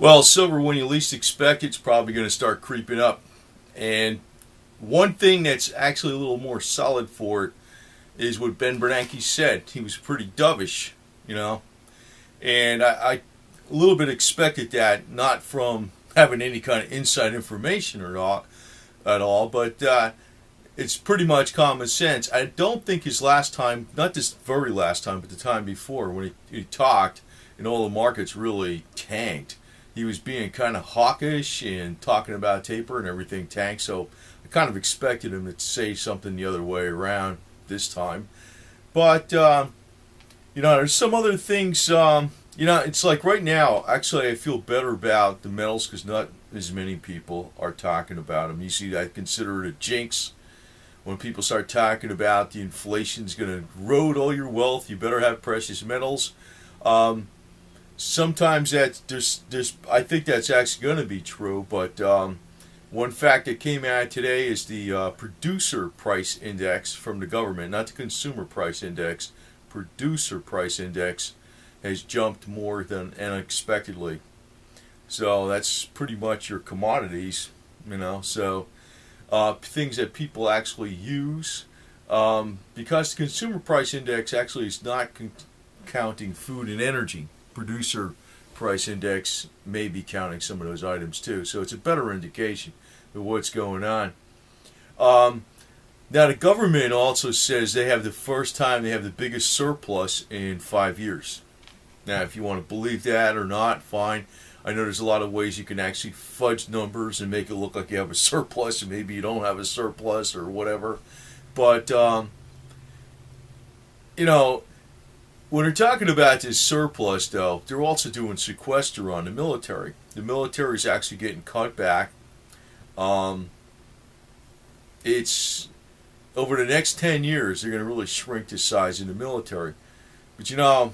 Well, silver, when you least expect it's probably going to start creeping up. And one thing that's actually a little more solid for it is what Ben Bernanke said. He was pretty dovish, you know. And I a little bit expected that, not from having any kind of inside information or not at all, but it's pretty much common sense. I don't think his last time, not this very last time, but the time before when he talked and all the markets really tanked, he was being kind of hawkish and talking about taper and everything tanked. So I kind of expected him to say something the other way around this time. But, there's some other things, it's like right now, actually I feel better about the metals because not as many people are talking about them. You see, I consider it a jinx. When people start talking about the inflation's going to erode all your wealth, you better have precious metals. Sometimes I think that's actually going to be true, but one fact that came out today is the producer price index from the government, not the consumer price index. Producer price index has jumped more than unexpectedly. So that's pretty much your commodities, so things that people actually use. Because the consumer price index actually is not counting food and energy. Producer price index may be counting some of those items too. So it's a better indication of what's going on. Now the government also says they have the first time they have the biggest surplus in 5 years. Now if you want to believe that or not, fine. I know there's a lot of ways you can actually fudge numbers and make it look like you have a surplus and maybe you don't have a surplus or whatever. But, when they're talking about this surplus, though, they're also doing sequester on the military. The military is actually getting cut back. It's over the next 10 years, they're going to really shrink the size in the military. But,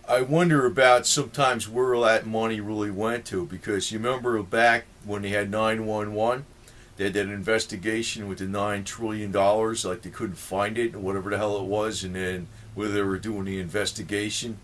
I wonder about sometimes where that money really went to, because you remember back when they had 911, they had that investigation with the $9 trillion, like they couldn't find it, or whatever the hell it was, and then whether they were doing the investigation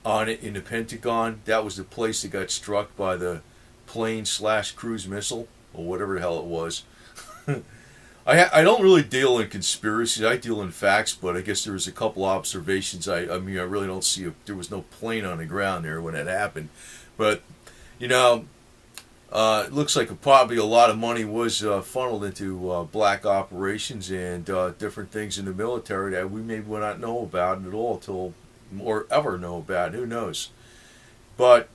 on it in the Pentagon, that was the place that got struck by the plane/cruise missile, or whatever the hell it was. I don't really deal in conspiracies. I deal in facts, but I guess there was a couple observations. I really don't see there was no plane on the ground there when it happened. But, it looks like probably a lot of money was funneled into black operations and different things in the military that we maybe will not know about at all or ever know about. Who knows? But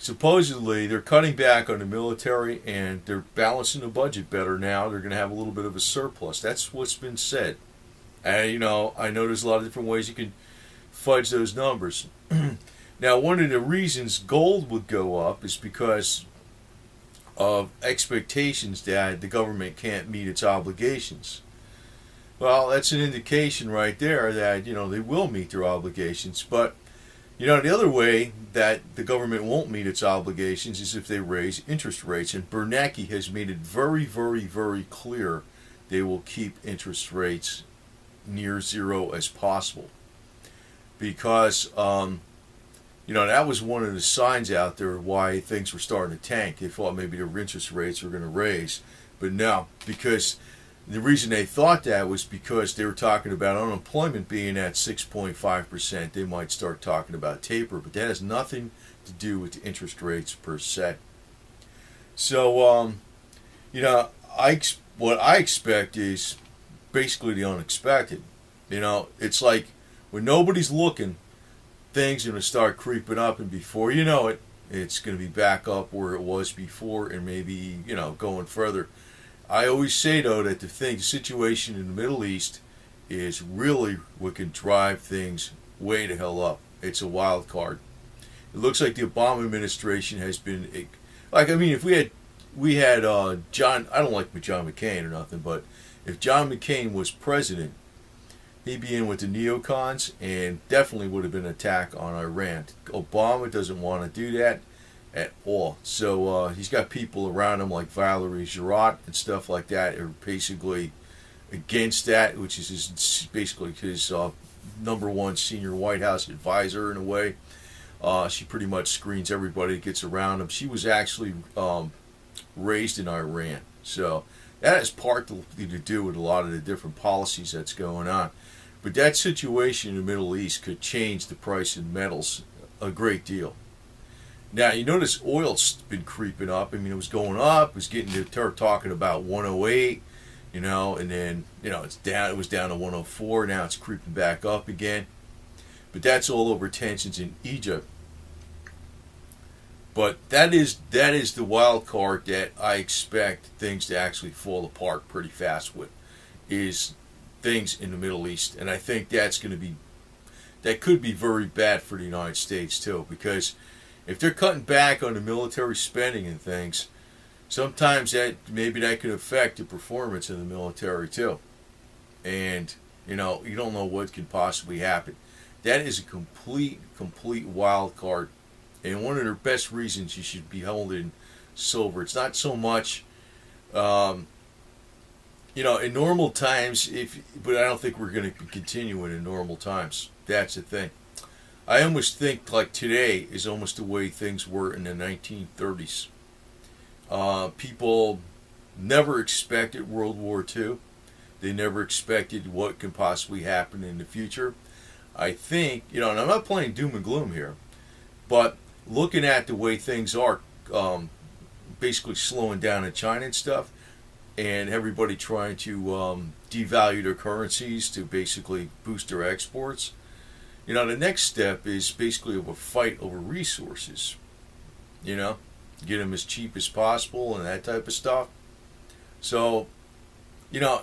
supposedly they're cutting back on the military and they're balancing the budget better now. They're going to have a little bit of a surplus. That's what's been said. And, I know there's a lot of different ways you can fudge those numbers. Now, one of the reasons gold would go up is because of expectations that the government can't meet its obligations. Well, that's an indication right there that, they will meet their obligations. But, the other way that the government won't meet its obligations is if they raise interest rates. And Bernanke has made it very, very, very clear they will keep interest rates near zero as possible. Because, that was one of the signs out there why things were starting to tank. They thought maybe their interest rates were going to raise. But no, because the reason they thought that was because they were talking about unemployment being at 6.5%. They might start talking about taper, but that has nothing to do with the interest rates per se. So, what I expect is basically the unexpected. It's like when nobody's looking, things are going to start creeping up, and before you know it, it's going to be back up where it was before and maybe, going further. I always say, though, that the situation in the Middle East is really what can drive things way to hell up. It's a wild card. It looks like the Obama administration has been, if we had John, I don't like John McCain or nothing, but if John McCain was president, he'd be in with the neocons and definitely would have been an attack on Iran. Obama doesn't want to do that at all. So he's got people around him like Valerie Jarrett and stuff like that are basically against that, which is basically his number one senior White House advisor in a way. She pretty much screens everybody that gets around him. She was actually raised in Iran, so that has partly to do with a lot of the different policies that's going on. But that situation in the Middle East could change the price of metals a great deal. Now, you notice oil's been creeping up. I mean, it was going up. It was getting to talking about 108, and then, it's down. It was down to 104. Now it's creeping back up again. But that's all over tensions in Egypt. But that is the wild card that I expect things to actually fall apart pretty fast with, is things in the Middle East. And I think that could be very bad for the United States too, because if they're cutting back on the military spending and things, sometimes maybe that could affect the performance of the military too. And you don't know what can possibly happen. That is a complete wild card, and one of the best reasons you should be holding silver. It's not so much, in normal times. But I don't think we're going to continue in normal times. That's the thing. I almost think like today is almost the way things were in the 1930s. People never expected World War II. They never expected what can possibly happen in the future. I think, and I'm not playing doom and gloom here, but looking at the way things are, basically slowing down in China and stuff, and everybody trying to devalue their currencies to basically boost their exports. The next step is basically a fight over resources. Get them as cheap as possible and that type of stuff. So,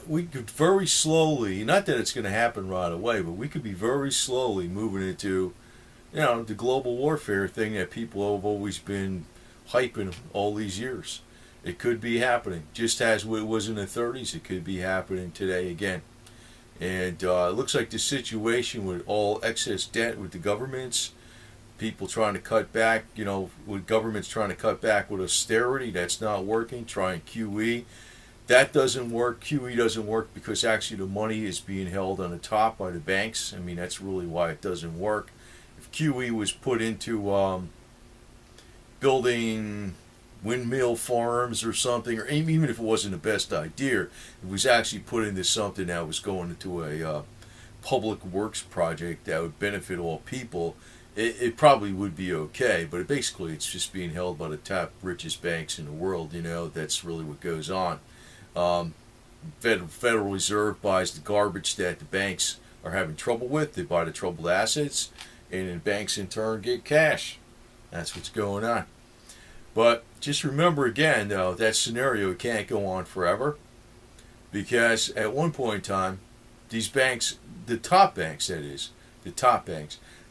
we could very slowly, not that it's going to happen right away, but we could be very slowly moving into, the global warfare thing that people have always been hyping all these years. It could be happening. Just as it was in the 30s, it could be happening today again. And it looks like the situation with all excess debt with the governments, people trying to cut back, with governments trying to cut back with austerity, that's not working. Trying QE, that doesn't work. QE doesn't work because actually the money is being held on the top by the banks. I mean, that's really why it doesn't work. If QE was put into building windmill farms or something, or even if it wasn't the best idea, it was actually put into something that was going into a public works project that would benefit all people, it probably would be okay. But basically it's just being held by the top richest banks in the world. That's really what goes on. Federal Reserve buys the garbage that the banks are having trouble with. They buy the troubled assets, and then banks in turn get cash. That's what's going on. But just remember again, though, that scenario can't go on forever, because at one point in time, these banks, the top banks,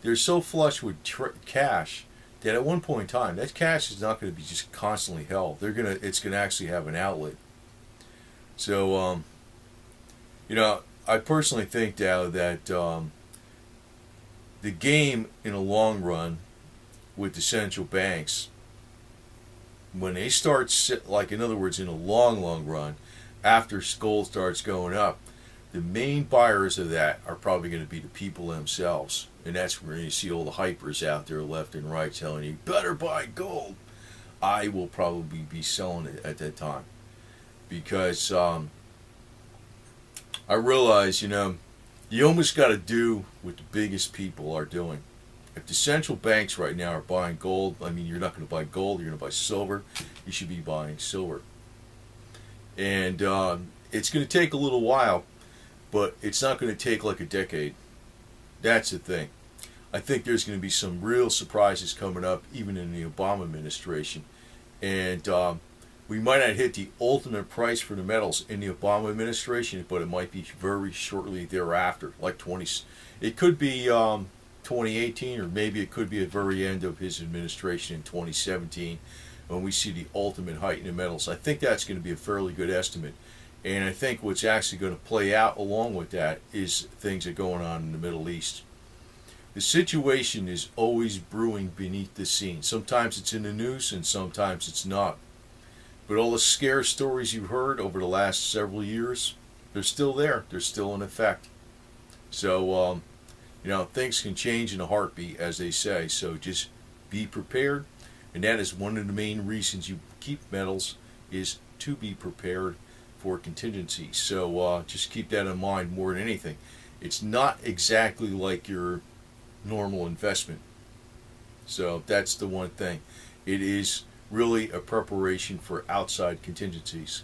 they're so flush with cash that at one point in time, that cash is not going to be just constantly held. It's going to actually have an outlet. So, I personally think, though, that the game in the long run with the central banks, when they start, like in other words, in the long run, after gold starts going up, the main buyers of that are probably going to be the people themselves. And that's where you see all the hypers out there left and right telling you, better buy gold. I will probably be selling it at that time. Because I realize, you almost got to do what the biggest people are doing. If the central banks right now are buying gold, I mean, you're not going to buy gold, you're going to buy silver. You should be buying silver. And it's going to take a little while, but it's not going to take like a decade. That's the thing. I think there's going to be some real surprises coming up, even in the Obama administration. And we might not hit the ultimate price for the metals in the Obama administration, but it might be very shortly thereafter, like it could be 2018, or maybe it could be at the very end of his administration in 2017, when we see the ultimate height in the metals. I think that's going to be a fairly good estimate. And I think what's actually going to play out along with that is things that are going on in the Middle East. The situation is always brewing beneath the scene. Sometimes it's in the news and sometimes it's not. But all the scare stories you heard over the last several years, they're still there. They're still in effect. So, things can change in a heartbeat, as they say. So just be prepared, and that is one of the main reasons you keep metals, is to be prepared for contingencies. So just keep that in mind more than anything. It's not exactly like your normal investment. So that's the one thing. It is really a preparation for outside contingencies.